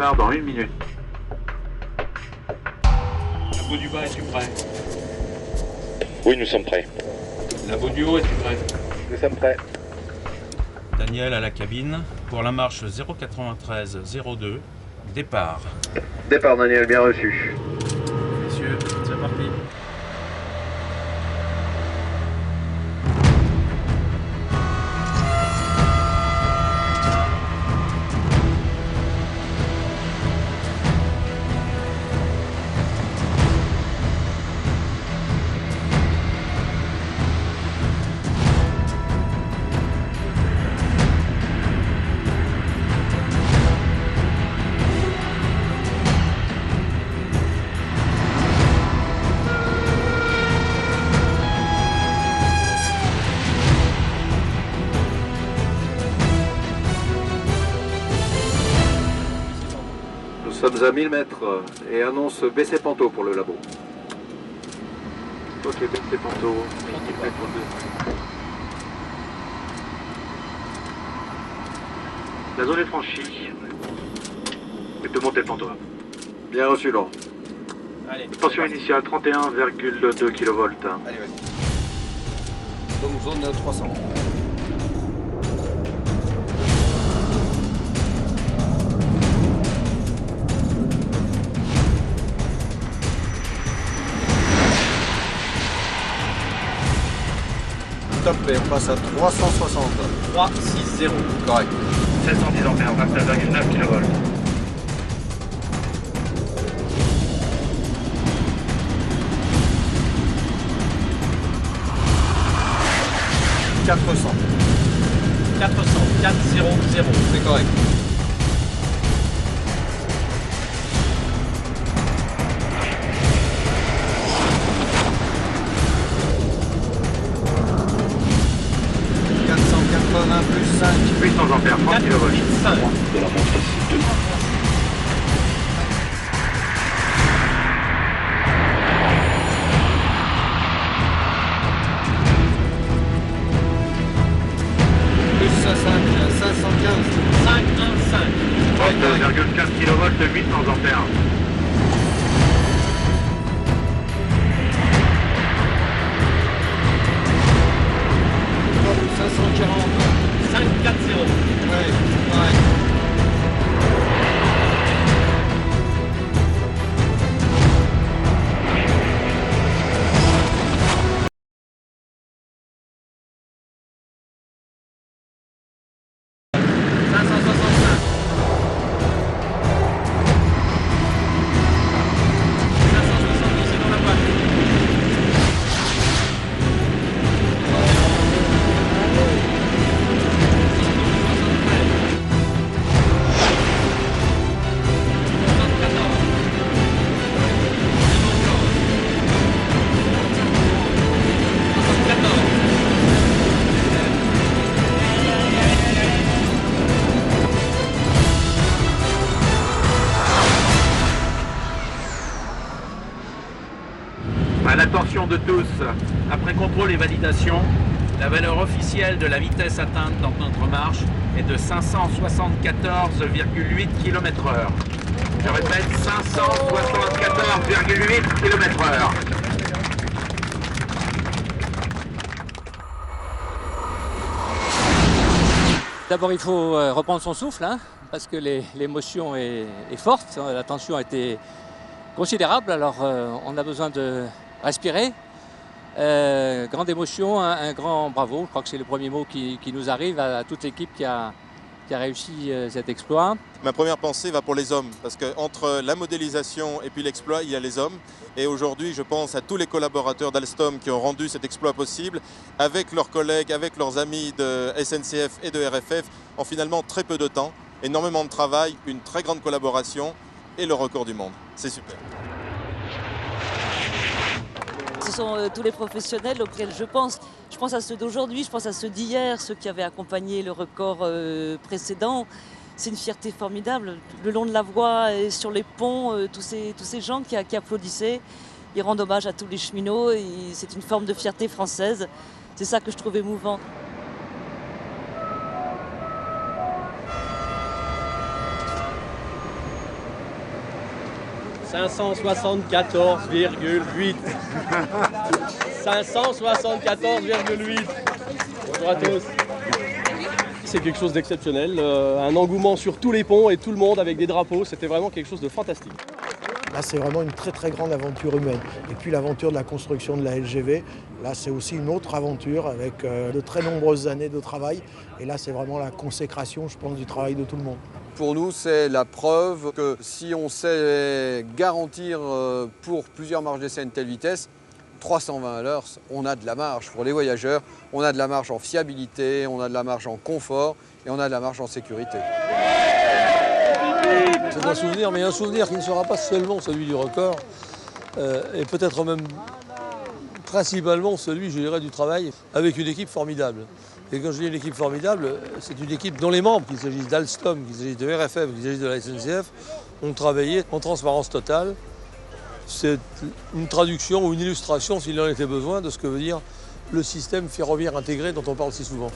démarre dans 1 minute. Labo du bas, es-tu prêt? Oui, nous sommes prêts. Labo du haut, es-tu prêt? Nous sommes prêts. Daniel à la cabine pour la marche 093-02, départ. Départ Daniel, bien reçu. Messieurs, c'est parti. Nous sommes à 1000 mètres et annonce baisser Panto pour le labo. Ok, baisser Panto, 1000 mètres 2. La zone est franchie. Tu peux monter le Panto. Bien reçu, Laurent. Allez. Tension initiale 31,2 kV. Allez, vas-y. Donc zone 300. Top, et on passe à 360. 360. Correct. 710 ampères, 29,9 kV. « 400. 400. C'est correct. Plus 5. 800 ampères, 30 kV. 5. De la montre 2. Plus 515. 2,4 kV de 800 ampères. Top 540. 540. Ouais, correct. À l'attention de tous, après contrôle et validation, la valeur officielle de la vitesse atteinte dans notre marche est de 574,8 km/h. Je répète, 574,8 km/h. D'abord, il faut reprendre son souffle, hein, parce que l'émotion est forte, la tension a été considérable, alors on a besoin de respirer. Grande émotion, un grand bravo, je crois que c'est le premier mot qui nous arrive à toute l'équipe qui a réussi cet exploit. Ma première pensée va pour les hommes, parce qu'entre la modélisation et puis l'exploit, il y a les hommes. Et aujourd'hui, je pense à tous les collaborateurs d'Alstom qui ont rendu cet exploit possible, avec leurs collègues, avec leurs amis de SNCF et de RFF, en finalement très peu de temps, énormément de travail, une très grande collaboration et le record du monde. C'est super. Ce sont tous les professionnels auxquels je pense. Je pense à ceux d'aujourd'hui, je pense à ceux d'hier, ceux qui avaient accompagné le record précédent. C'est une fierté formidable. Le long de la voie et sur les ponts, tous ces gens qui applaudissaient, ils rendent hommage à tous les cheminots et c'est une forme de fierté française. C'est ça que je trouve émouvant. 574,8. 574,8. Bonjour à tous. C'est quelque chose d'exceptionnel, un engouement sur tous les ponts et tout le monde avec des drapeaux, c'était vraiment quelque chose de fantastique. Là, c'est vraiment une très très grande aventure humaine. Et puis l'aventure de la construction de la LGV, là, c'est aussi une autre aventure avec de très nombreuses années de travail. Et là, c'est vraiment la consécration, je pense, du travail de tout le monde. Pour nous, c'est la preuve que si on sait garantir pour plusieurs marges d'essai une telle vitesse, 320 à l'heure, on a de la marge pour les voyageurs, on a de la marge en fiabilité, on a de la marge en confort et on a de la marge en sécurité. C'est un souvenir, mais un souvenir qui ne sera pas seulement celui du record, et peut-être même principalement celui, je dirais, du travail avec une équipe formidable. Et quand je dis une équipe formidable, c'est une équipe dont les membres, qu'il s'agisse d'Alstom, qu'il s'agisse de RFF, qu'il s'agisse de la SNCF, ont travaillé en transparence totale. C'est une traduction ou une illustration, s'il en était besoin, de ce que veut dire le système ferroviaire intégré dont on parle si souvent.